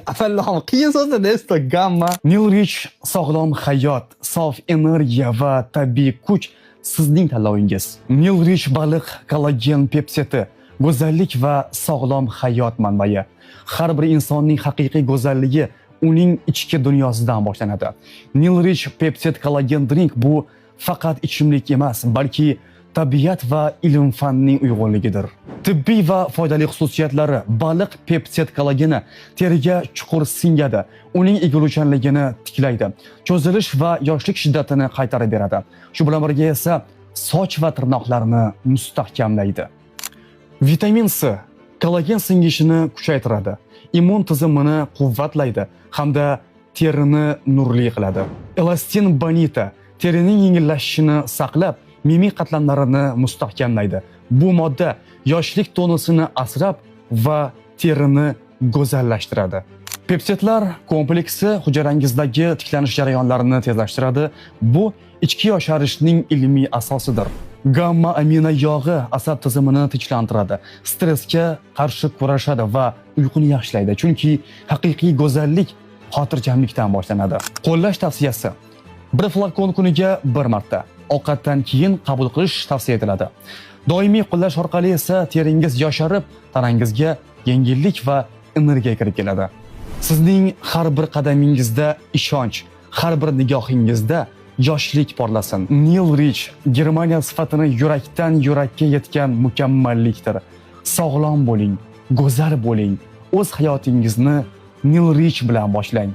Afallam, qiyin so'zlarda esto gamma. Neil Rich sog'lom hayot, sof energiya va tabiiy kuch sizning tanlovingiz. Neil Rich baliq kollagen peptidi, go'zallik va sog'lom hayot manbai. Har bir insonning haqiqiy go'zalligi uning ichki dunyosidan boshlanadi. Neil Rich peptid kollagen drink bu faqat ichimlik emas, balki tabiat va ilm fanning uyg'unligidir. Tibbiy va foydali xususiyatlari: baliq peptid kollageni teriga chuqur singadi, uning egiluvchanligini tiklaydi, cho'zilish va yoshlik shiddatini qaytarib beradi. Shu bilan birga esa soch va tirnoqlarni mustahkamlaydi. Vitamin C kollagen singishini kuchaytiradi, immun tizimini quvvatlaydi hamda terini nurli qiladi. Elastin bonita terining yengillashishini saqlab, mimik qatlamlarini mustahkamlaydi. Bu modda yoshlik tonusini asrab va terini go'zallashtiradi. Peptidlar kompleksi hujarangizdagi tiklanish jarayonlarini tezlashtiradi. Bu ichki yosharishning ilmiy asosidir. Gamma amino yog'i asab tizimini tinchlantiradi, stressga qarshi kurashadi va uyquni yaxshilaydi. Chunki haqiqiy go'zallik xotirjamlikdan boshlanadi. Qo'llash tavsiyasi: bir flakon kuniga bir marta ovqatdan keyin qabul qilish tavsiya etiladi. Doimiy qo'llash orqali esa teringiz yosharib, tanangizga yengillik va energiya kirib keladi. Sizning har bir qadamingizda ishonch, har bir nigohingizda yoshlik porlasin. Neil Rich Germaniya sifatini yurakdan yurakka yetgan mukammallikdir. Sog'lom bo'ling, go'zal bo'ling, o'z hayotingizni Neil Rich bilan boshlang.